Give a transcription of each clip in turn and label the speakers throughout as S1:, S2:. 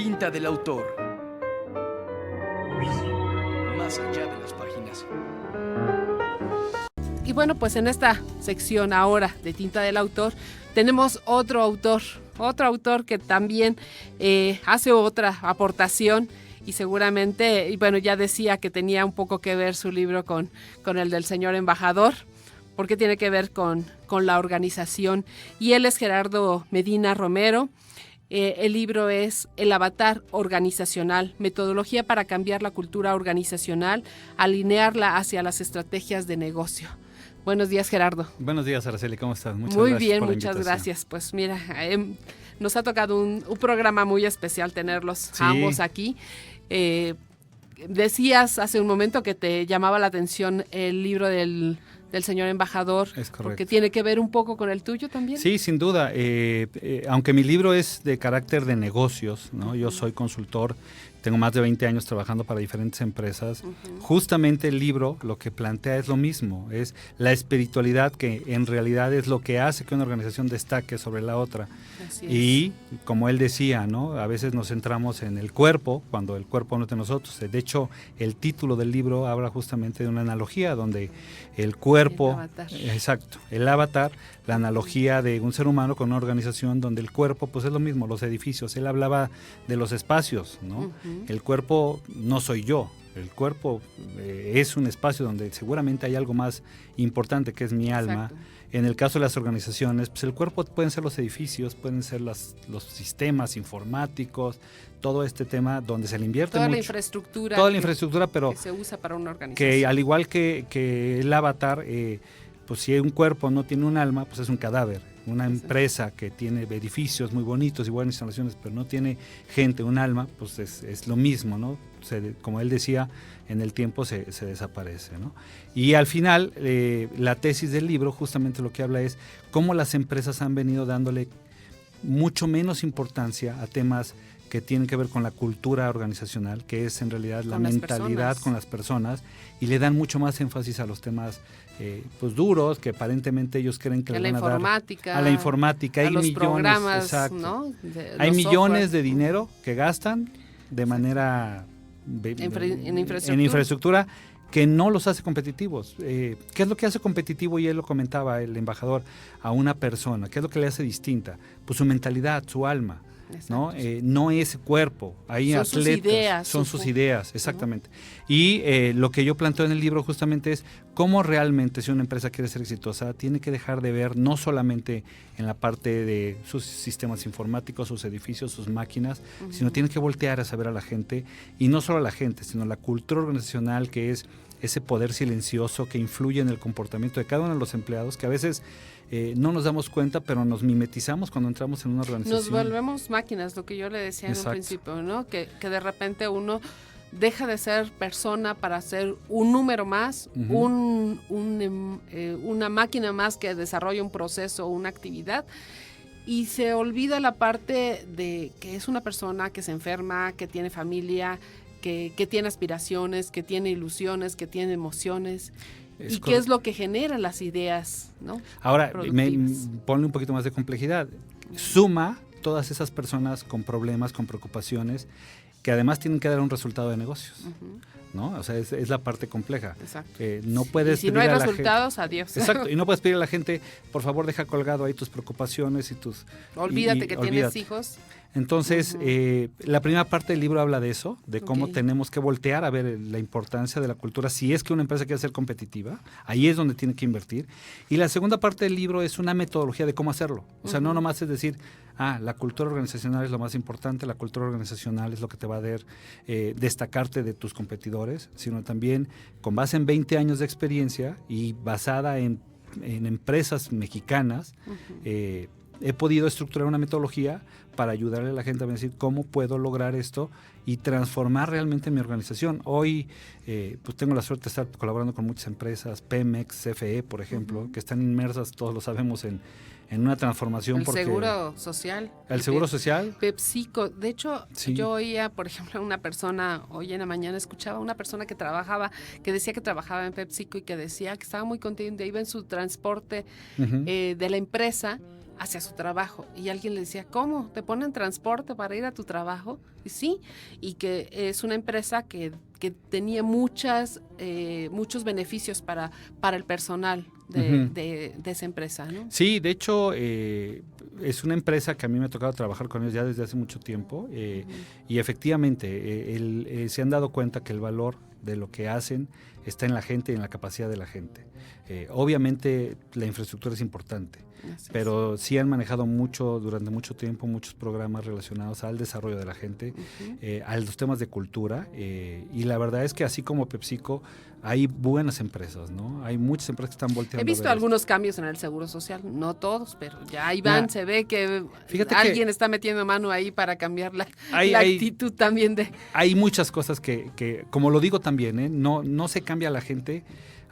S1: Tinta del autor. Más allá de las páginas.
S2: Y bueno, pues en esta sección ahora de Tinta del autor tenemos otro autor que también hace otra aportación y seguramente, y bueno, ya decía que tenía un poco que ver su libro con el del señor embajador, porque tiene que ver con la organización. Y él es Gerardo Medina Romero. El libro es El avatar organizacional, metodología para cambiar la cultura organizacional, alinearla hacia las estrategias de negocio. Buenos días, Gerardo.
S3: Buenos días, Araceli, ¿cómo estás?
S2: Muchas gracias por la invitación. Gracias. Pues mira, nos ha tocado un programa muy especial tenerlos ambos aquí. Decías hace un momento que te llamaba la atención el libro del señor embajador.
S3: Es correcto.
S2: Porque tiene que ver un poco con el tuyo también.
S3: Sí, sin duda. Aunque mi libro es de carácter de negocios, ¿no? Yo soy consultor, tengo más de 20 años trabajando para diferentes empresas. Justamente el libro lo que plantea es lo mismo, es la espiritualidad que en realidad es lo que hace que una organización destaque sobre la otra.
S2: Así es.
S3: Y como él decía, ¿no? A veces nos centramos en el cuerpo, cuando el cuerpo no es de nosotros. De hecho, el título del libro habla justamente de una analogía donde el cuerpo, exacto, el avatar, la analogía de un ser humano con una organización donde el cuerpo pues es lo mismo, los edificios. Él hablaba de los espacios, ¿no? El cuerpo no soy yo, el cuerpo es un espacio donde seguramente hay algo más importante que es mi alma.
S2: Exacto.
S3: En el caso de las organizaciones, pues el cuerpo pueden ser los edificios, pueden ser los sistemas informáticos, todo este tema donde se le invierte
S2: toda
S3: mucho.
S2: Toda la
S3: infraestructura, pero
S2: que se usa para una organización.
S3: Que al igual que el avatar, pues si un cuerpo no tiene un alma, pues es un cadáver. Una empresa que tiene edificios muy bonitos y buenas instalaciones, pero no tiene gente, un alma, pues es lo mismo, ¿no? Como él decía, en el tiempo se desaparece, ¿no? Y al final, la tesis del libro justamente lo que habla es cómo las empresas han venido dándole mucho menos importancia a temas que tienen que ver con la cultura organizacional, que es en realidad la mentalidad con las personas, y le dan mucho más énfasis a los temas pues duros, que aparentemente ellos creen que le van a dar a la informática,
S2: a los millones, programas,
S3: exacto,
S2: ¿no?
S3: Hay millones de dinero que gastan de manera en infraestructura que no los hace competitivos. ¿Qué es lo que hace competitivo? Y él lo comentaba, el embajador, a una persona. ¿Qué es lo que le hace distinta? Pues su mentalidad, su alma. ¿No? No es cuerpo, hay
S2: son
S3: atletas,
S2: sus ideas,
S3: son sus ideas, exactamente. ¿No? Y lo que yo planteo en el libro justamente es cómo realmente si una empresa quiere ser exitosa, tiene que dejar de ver no solamente en la parte de sus sistemas informáticos, sus edificios, sus máquinas, sino tiene que voltear a saber a la gente, y no solo a la gente, sino la cultura organizacional, que es ese poder silencioso que influye en el comportamiento de cada uno de los empleados, que a veces no nos damos cuenta, pero nos mimetizamos cuando entramos en una organización.
S2: Nos volvemos máquinas, lo que yo le decía en un principio, ¿no? Que de repente uno deja de ser persona para ser un número más, una máquina más que desarrolla un proceso o una actividad, y se olvida la parte de que es una persona que se enferma, que tiene familia, que tiene aspiraciones, que tiene ilusiones, que tiene emociones. ¿Y qué es lo que genera las ideas, ¿no?
S3: Ahora, ponle un poquito más de complejidad. Suma todas esas personas con problemas, con preocupaciones, que además tienen que dar un resultado de negocios, ¿no? O sea, es la parte compleja.
S2: Exacto.
S3: No puedes
S2: y si no hay resultados, adiós.
S3: Exacto, y no puedes pedir a la gente, por favor, deja colgado ahí tus preocupaciones y tus...
S2: Olvídate que tienes hijos.
S3: Entonces, la primera parte del libro habla de eso, de cómo tenemos que voltear a ver la importancia de la cultura. Si es que una empresa quiere ser competitiva, ahí es donde tiene que invertir. Y la segunda parte del libro es una metodología de cómo hacerlo. O sea, no nomás es decir, la cultura organizacional es lo más importante, la cultura organizacional es lo que te va a dar destacarte de tus competidores, sino también con base en 20 años de experiencia y basada en empresas mexicanas, he podido estructurar una metodología para ayudarle a la gente a decir cómo puedo lograr esto y transformar realmente mi organización. Hoy pues tengo la suerte de estar colaborando con muchas empresas, Pemex, CFE, por ejemplo, que están inmersas, todos lo sabemos, en una transformación.
S2: El Seguro Social.
S3: El Seguro Social.
S2: PepsiCo. De hecho, yo oía, por ejemplo, una persona, hoy en la mañana escuchaba a una persona que decía que trabajaba en PepsiCo y que decía que estaba muy contenta, iba en su transporte de la empresa hacia su trabajo. Y alguien le decía, ¿cómo? ¿Te ponen transporte para ir a tu trabajo? Y sí, y que es una empresa que tenía muchos beneficios para el personal de esa empresa, ¿no?
S3: Sí, de hecho, es una empresa que a mí me ha tocado trabajar con ellos ya desde hace mucho tiempo y efectivamente se han dado cuenta que el valor de lo que hacen está en la gente y en la capacidad de la gente. Obviamente la infraestructura es importante, pero sí han manejado durante mucho tiempo, muchos programas relacionados al desarrollo de la gente, a los temas de cultura, y la verdad es que así como PepsiCo, hay buenas empresas, ¿no? Hay muchas empresas que están volteando.
S2: He visto algunos cambios en el Seguro Social, no todos, pero ya ahí van, se ve que alguien está metiendo mano ahí para cambiar la actitud también de...
S3: Hay muchas cosas que como lo digo también, no se cambia la gente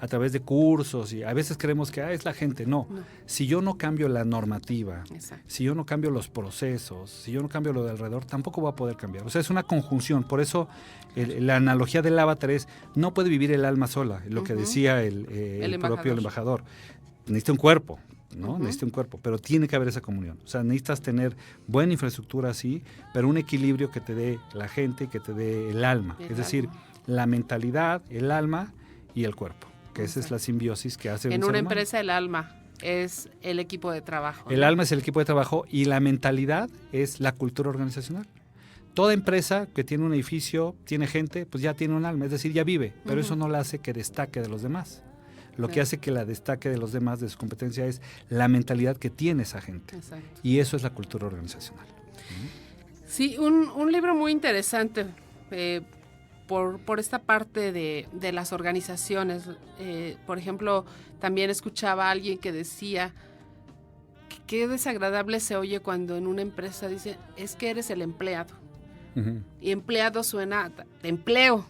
S3: a través de cursos y a veces creemos que es la gente. No. Si yo no cambio la normativa, si yo no cambio los procesos, si yo no cambio lo de alrededor, tampoco voy a poder cambiar. O sea, es una conjunción. Por eso la analogía del avatar es, no puede vivir el alma sola, lo que decía el propio embajador. Necesita un cuerpo, ¿no? Necesita un cuerpo, pero tiene que haber esa comunión. O sea, necesitas tener buena infraestructura, sí, pero un equilibrio que te dé la gente, que te dé el alma. Es decir, la mentalidad, el alma y el cuerpo. Que esa es la simbiosis que hace
S2: en una empresa. El alma es el equipo de trabajo.
S3: El alma es el equipo de trabajo y la mentalidad es la cultura organizacional. Toda empresa que tiene un edificio, tiene gente, pues ya tiene un alma, es decir, ya vive, pero eso no la hace que destaque de los demás. Lo que hace que la destaque de los demás, de su competencia, es la mentalidad que tiene esa gente. Exacto. Y eso es la cultura organizacional.
S2: Sí, un libro muy interesante, por esta parte de las organizaciones. Por ejemplo, también escuchaba a alguien que decía que qué desagradable se oye cuando en una empresa dice, es que eres el empleado. Y empleado suena, te empleo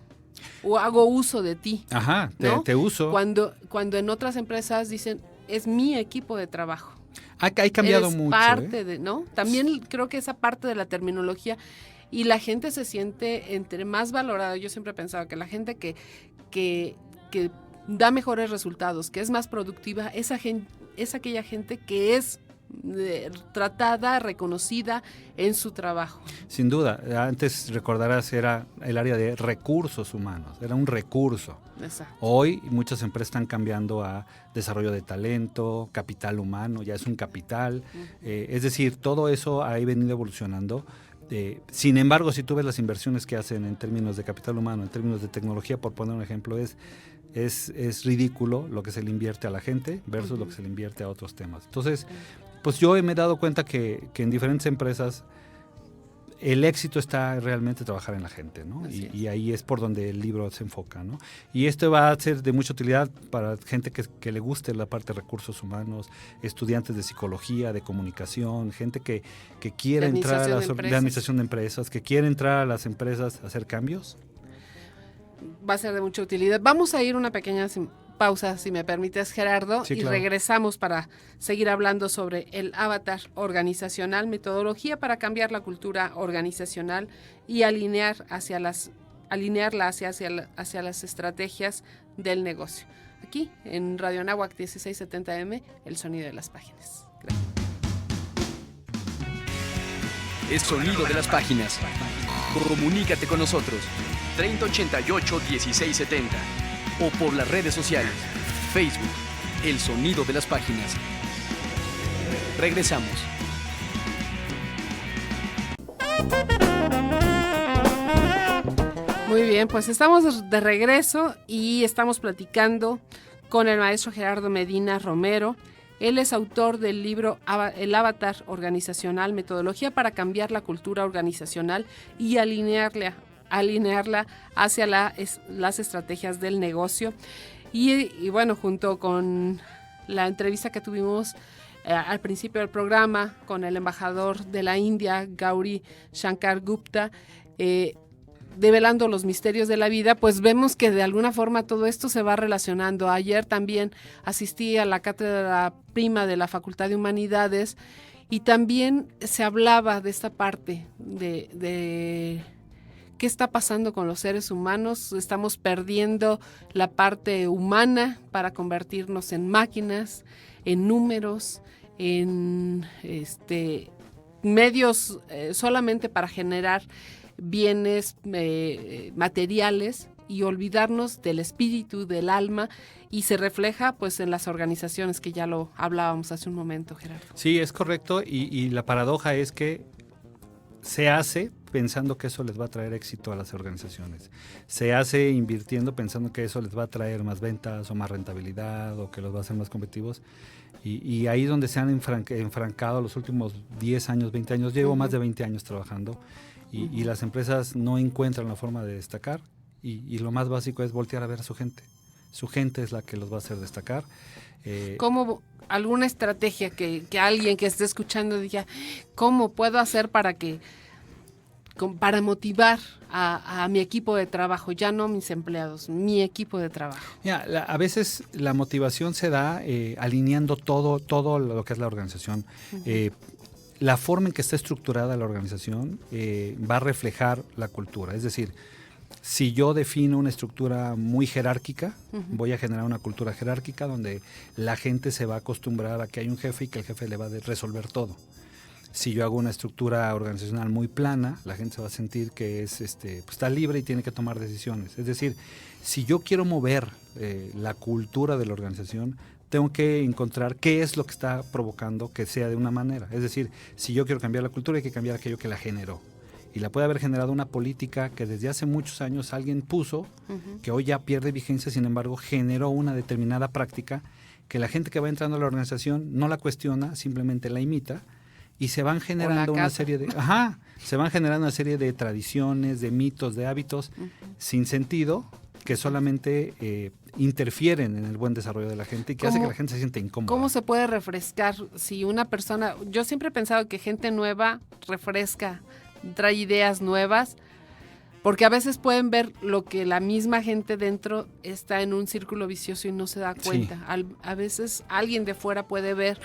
S2: o hago uso de ti.
S3: Ajá,
S2: ¿no?
S3: te uso.
S2: Cuando en otras empresas dicen, es mi equipo de trabajo.
S3: Ha cambiado mucho.
S2: Parte de, ¿no? También creo que esa parte de la terminología. Y la gente se siente entre más valorada. Yo siempre he pensado que la gente que da mejores resultados, que es más productiva, es aquella gente que es tratada, reconocida en su trabajo.
S3: Sin duda. Antes, recordarás, era el área de recursos humanos. Era un recurso.
S2: Exacto.
S3: Hoy muchas empresas están cambiando a desarrollo de talento, capital humano, ya es un capital. Es decir, todo eso ha venido evolucionando. Sin embargo, si tú ves las inversiones que hacen en términos de capital humano, en términos de tecnología, por poner un ejemplo, es ridículo lo que se le invierte a la gente versus lo que se le invierte a otros temas. Entonces, pues yo me he dado cuenta que en diferentes empresas el éxito está realmente trabajar en la gente, ¿no? Y ahí es por donde el libro se enfoca, ¿no? Y esto va a ser de mucha utilidad para gente que le guste la parte de recursos humanos, estudiantes de psicología, de comunicación, gente que quiere entrar a de administración de empresas, que quiere entrar a las empresas a hacer cambios.
S2: Va a ser de mucha utilidad. Vamos a ir una pequeña pausa, si me permites, Gerardo, sí, claro. Y regresamos para seguir hablando sobre el avatar organizacional, metodología para cambiar la cultura organizacional y alinearla hacia las estrategias del negocio. Aquí en Radio Anáhuac 1670M, el sonido de las páginas. Gracias.
S1: El sonido de las páginas. Comunícate con nosotros. 3088-1670 o por las redes sociales. Facebook, El Sonido de las Páginas. Regresamos.
S2: Muy bien, pues estamos de regreso y estamos platicando con el maestro Gerardo Medina Romero. Él es autor del libro El Avatar Organizacional, metodología para cambiar la cultura organizacional y alinearla hacia las estrategias del negocio. Y bueno, junto con la entrevista que tuvimos al principio del programa con el embajador de la India, Gauri Shankar Gupta, develando los misterios de la vida, pues vemos que de alguna forma todo esto se va relacionando. Ayer también asistí a la cátedra prima de la Facultad de Humanidades y también se hablaba de esta parte de qué está pasando con los seres humanos. Estamos perdiendo la parte humana para convertirnos en máquinas, en números, en medios solamente para generar bienes materiales y olvidarnos del espíritu, del alma, y se refleja pues en las organizaciones, que ya lo hablábamos hace un momento, Gerardo.
S3: Sí, es correcto, y la paradoja es que se hace pensando que eso les va a traer éxito a las organizaciones. Se hace invirtiendo pensando que eso les va a traer más ventas o más rentabilidad o que los va a hacer más competitivos. Y ahí es donde se han enfrancado los últimos 10 años, 20 años. Llevo más de 20 años trabajando y las empresas no encuentran la forma de destacar y lo más básico es voltear a ver a su gente. Su gente es la que los va a hacer destacar.
S2: ¿Cómo alguna estrategia que alguien que esté escuchando diga, cómo puedo hacer para motivar a mi equipo de trabajo, ya no mis empleados, mi equipo de trabajo?
S3: Mira, a veces la motivación se da alineando todo lo que es la organización. Uh-huh. La forma en que está estructurada la organización va a reflejar la cultura. Es decir, si yo defino una estructura muy jerárquica, uh-huh, voy a generar una cultura jerárquica donde la gente se va a acostumbrar a que hay un jefe y que el jefe le va a resolver todo. Si yo hago una estructura organizacional muy plana, la gente se va a sentir que pues está libre y tiene que tomar decisiones. Es decir, si yo quiero mover la cultura de la organización, tengo que encontrar qué es lo que está provocando que sea de una manera. Es decir, si yo quiero cambiar la cultura, hay que cambiar aquello que la generó. Y la puede haber generado una política que desde hace muchos años alguien puso, uh-huh, que hoy ya pierde vigencia, sin embargo, generó una determinada práctica que la gente que va entrando a la organización no la cuestiona, simplemente la imita. Y se van generando una serie de tradiciones, de mitos, de hábitos, uh-huh, sin sentido, que solamente interfieren en el buen desarrollo de la gente y que hace que la gente se sienta incómoda.
S2: ¿Cómo se puede refrescar si una persona? Yo siempre he pensado que gente nueva refresca, trae ideas nuevas, porque a veces pueden ver lo que la misma gente dentro está en un círculo vicioso y no se da cuenta. Sí. A veces alguien de fuera puede ver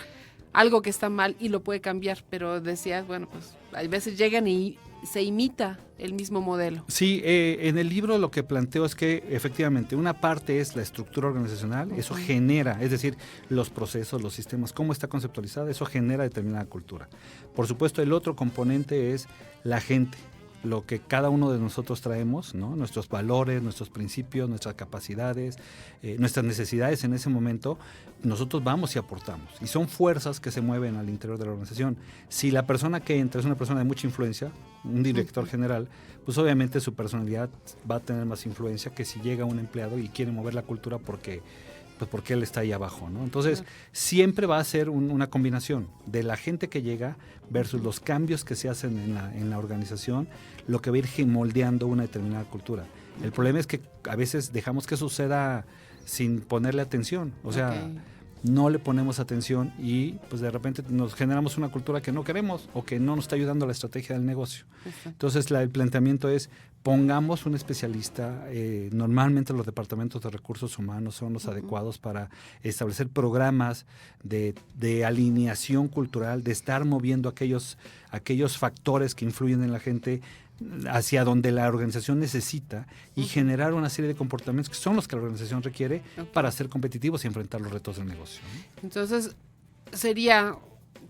S2: algo que está mal y lo puede cambiar, pero decías, bueno, pues a veces llegan y se imita el mismo modelo.
S3: Sí, en el libro lo que planteo es que efectivamente una parte es la estructura organizacional, uh-huh, eso genera, es decir, los procesos, los sistemas, cómo está conceptualizada, eso genera determinada cultura. Por supuesto, el otro componente es la gente, lo que cada uno de nosotros traemos, ¿no? Nuestros valores, nuestros principios, nuestras capacidades, nuestras necesidades en ese momento, nosotros vamos y aportamos. Y son fuerzas que se mueven al interior de la organización. Si la persona que entra es una persona de mucha influencia, un director general, pues obviamente su personalidad va a tener más influencia que si llega un empleado y quiere mover la cultura porque él está ahí abajo, ¿no? Entonces, siempre va a ser una combinación de la gente que llega versus los cambios que se hacen en la organización, lo que va a ir moldeando una determinada cultura. El problema es que a veces dejamos que suceda sin ponerle atención, o sea, no le ponemos atención y pues de repente nos generamos una cultura que no queremos o que no nos está ayudando a la estrategia del negocio. Entonces, el planteamiento es: pongamos un especialista. Normalmente los departamentos de recursos humanos son los, uh-huh, adecuados para establecer programas de alineación cultural, de estar moviendo aquellos factores que influyen en la gente hacia donde la organización necesita y, uh-huh, generar una serie de comportamientos que son los que la organización requiere, okay, para ser competitivos y enfrentar los retos del negocio, ¿no?
S2: Entonces, sería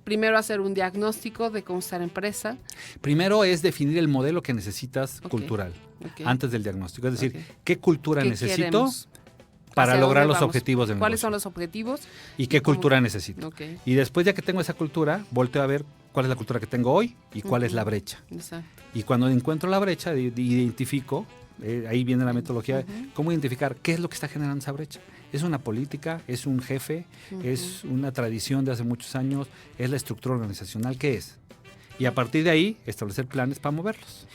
S2: primero hacer un diagnóstico de cómo está la empresa.
S3: Primero es definir el modelo que necesitas, okay, cultural, okay, antes del diagnóstico. Es decir, okay, ¿qué cultura necesito para lograr los objetivos del negocio?
S2: ¿Cuáles son los objetivos?
S3: ¿Y qué cultura necesito? Okay. Y después, ya que tengo esa cultura, volteo a ver cuál es la cultura que tengo hoy y cuál, uh-huh, es la brecha. Exacto. Y cuando encuentro la brecha, identifico, ahí viene la metodología, uh-huh, cómo identificar qué es lo que está generando esa brecha. ¿Es una política? ¿Es un jefe? Uh-huh. ¿Es una tradición de hace muchos años? ¿Es la estructura organizacional? ¿Qué es? Y a partir de ahí, establecer planes para moverlos.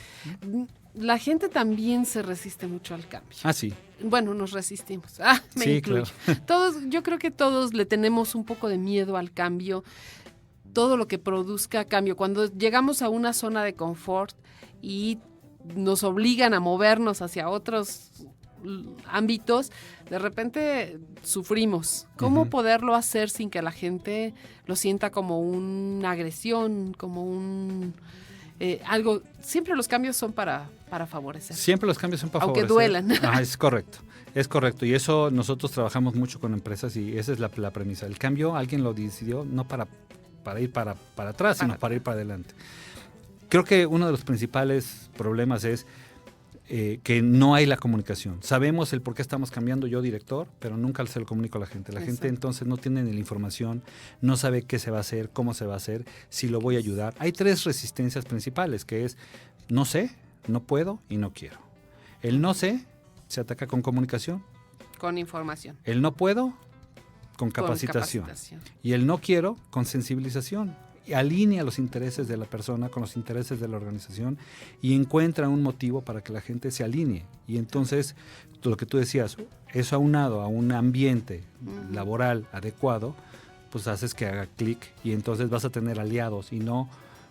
S2: La gente también se resiste mucho al cambio.
S3: Ah, sí.
S2: Bueno, nos resistimos. Me
S3: sí,
S2: incluyo.
S3: Claro.
S2: Yo creo que todos le tenemos un poco de miedo al cambio, todo lo que produzca cambio. Cuando llegamos a una zona de confort y nos obligan a movernos hacia otros ámbitos, de repente sufrimos. ¿Cómo, uh-huh, poderlo hacer sin que la gente lo sienta como una agresión, como un algo? Siempre los cambios son para favorecer.
S3: Siempre los cambios son para
S2: aunque
S3: favorecer.
S2: Aunque duelan.
S3: Es correcto. Es correcto, y eso nosotros trabajamos mucho con empresas y esa es la premisa. El cambio alguien lo decidió no para para ir para atrás, sino para ir para adelante. Creo que uno de los principales problemas es que no hay la comunicación. Sabemos el por qué estamos cambiando, yo director, pero nunca se lo comunico a la gente. La gente entonces no tiene ni la información, no sabe qué se va a hacer, cómo se va a hacer, si lo voy a ayudar. Hay 3 resistencias principales, que es no sé, no puedo y no quiero. El no sé se ataca con comunicación.
S2: Con información.
S3: El no puedo con capacitación. Y el no quiero con sensibilización. Alinea los intereses de la persona con los intereses de la organización y encuentra un motivo para que la gente se alinee. Y entonces, lo que tú decías, eso aunado a un ambiente laboral adecuado, pues haces que haga clic y entonces vas a tener aliados y no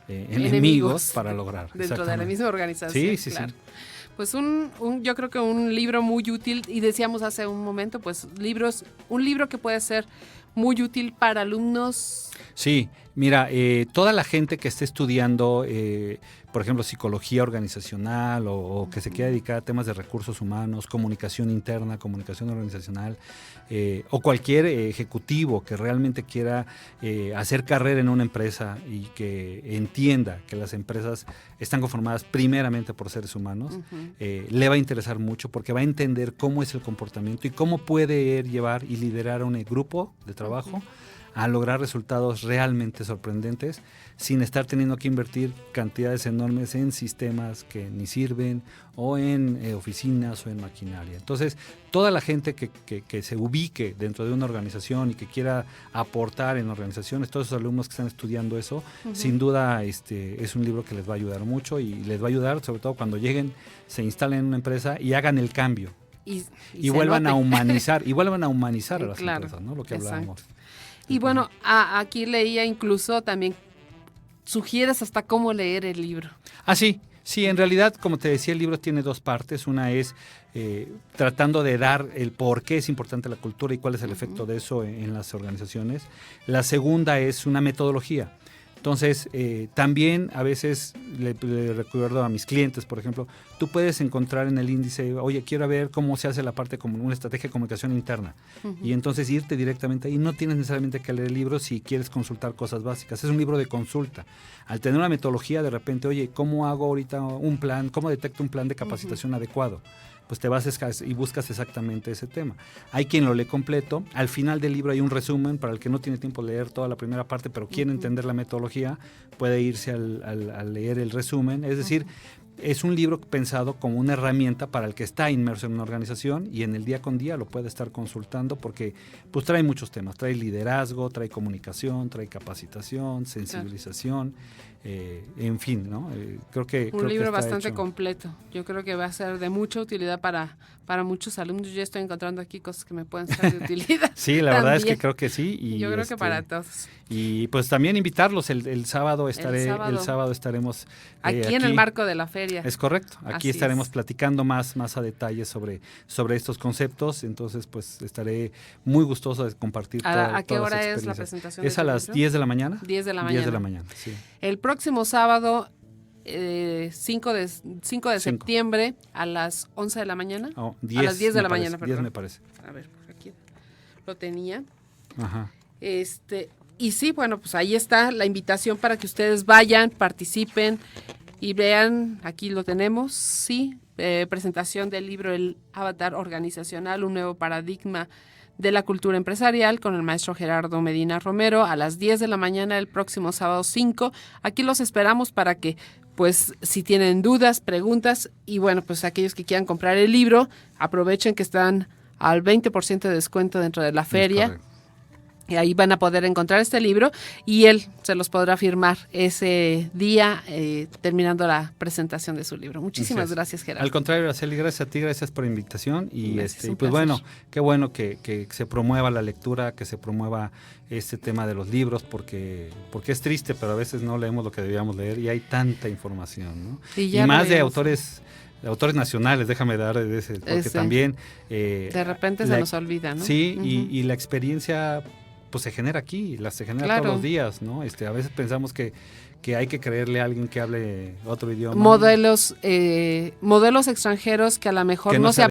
S3: enemigos para lograr.
S2: Dentro de la misma organización.
S3: Sí,
S2: claro.
S3: sí.
S2: Pues yo creo que un libro muy útil, y decíamos hace un momento, pues un libro que puede ser muy útil para alumnos.
S3: Sí, mira, toda la gente que esté estudiando, por ejemplo, psicología organizacional o que se quiera dedicar a temas de recursos humanos, comunicación interna, comunicación organizacional, o cualquier ejecutivo que realmente quiera hacer carrera en una empresa y que entienda que las empresas están conformadas primeramente por seres humanos, le va a interesar mucho porque va a entender cómo es el comportamiento y cómo puede llevar y liderar a un grupo de trabajo a lograr resultados realmente sorprendentes sin estar teniendo que invertir cantidades enormes en sistemas que ni sirven o en oficinas o en maquinaria. Entonces, toda la gente que se ubique dentro de una organización y que quiera aportar en organizaciones, todos esos alumnos que están estudiando eso, sin duda es un libro que les va a ayudar mucho y les va a ayudar sobre todo cuando lleguen, se instalen en una empresa y hagan el cambio. Y vuelvan a humanizar, a las empresas, ¿no? Lo que hablábamos.
S2: Y bueno, aquí leía incluso también, sugieres hasta cómo leer el libro.
S3: Sí, en realidad, como te decía, el libro tiene 2 partes. Una es tratando de dar el por qué es importante la cultura y cuál es el efecto de eso en las organizaciones. La segunda es una metodología. Entonces, también a veces le recuerdo a mis clientes, por ejemplo, tú puedes encontrar en el índice, oye, quiero ver cómo se hace la parte como una estrategia de comunicación interna. Y entonces irte directamente ahí. No tienes necesariamente que leer el libro si quieres consultar cosas básicas. Es un libro de consulta. Al tener una metodología, de repente, oye, ¿cómo hago ahorita un plan? ¿Cómo detecto un plan de capacitación adecuado? Pues te vas y buscas exactamente ese tema. Hay quien lo lee completo. Al final del libro hay un resumen para el que no tiene tiempo de leer toda la primera parte, pero quiere entender la metodología, puede irse al leer el resumen. Es decir, es un libro pensado como una herramienta para el que está inmerso en una organización y en el día con día lo puede estar consultando porque pues trae muchos temas. Trae liderazgo, trae comunicación, trae capacitación, sensibilización, en fin, ¿no? Creo que
S2: un libro
S3: está
S2: bastante
S3: hecho
S2: completo. Yo creo que va a ser de mucha utilidad para muchos alumnos. Yo ya estoy encontrando aquí cosas que me pueden ser de utilidad.
S3: Sí, la verdad es que creo que sí. Y
S2: yo creo que para todos.
S3: Y pues también invitarlos. El sábado estaremos
S2: aquí en el marco de la feria.
S3: Es correcto. Aquí
S2: Así
S3: estaremos platicando más a detalle sobre estos conceptos. Entonces, pues estaré muy gustoso de compartir
S2: ¿A qué hora es la presentación?
S3: Es a las 10 de la mañana.
S2: 10 de la mañana.
S3: 10 de la mañana, sí.
S2: El próximo sábado, 5 de septiembre, a las 11 de la mañana.
S3: A
S2: las 10 de la mañana,
S3: perdón. 10 me parece.
S2: A ver, aquí lo tenía.
S3: Ajá.
S2: Y sí, bueno, pues ahí está la invitación para que ustedes vayan, participen y vean, aquí lo tenemos, sí, presentación del libro El Avatar Organizacional, un nuevo paradigma de la cultura empresarial con el maestro Gerardo Medina Romero a las 10 de la mañana el próximo sábado 5. Aquí los esperamos para que, pues, si tienen dudas, preguntas y bueno, pues aquellos que quieran comprar el libro, aprovechen que están al 20% de descuento dentro de la feria. Y ahí van a poder encontrar este libro y él se los podrá firmar ese día terminando la presentación de su libro. Muchísimas gracias, Gerardo.
S3: Al contrario, Araceli, gracias a ti, gracias por la invitación y
S2: gracias,
S3: pues bueno, qué bueno que se promueva la lectura, que se promueva este tema de los libros porque es triste, pero a veces no leemos lo que debíamos leer y hay tanta información, ¿no? Y más de autores nacionales, déjame dar de ese, porque también
S2: de repente se nos olvida, ¿no?
S3: Sí, y la experiencia pues se genera aquí, se genera todos los días, ¿no? A veces pensamos que hay que creerle a alguien que hable otro idioma.
S2: Modelos extranjeros que a lo mejor no se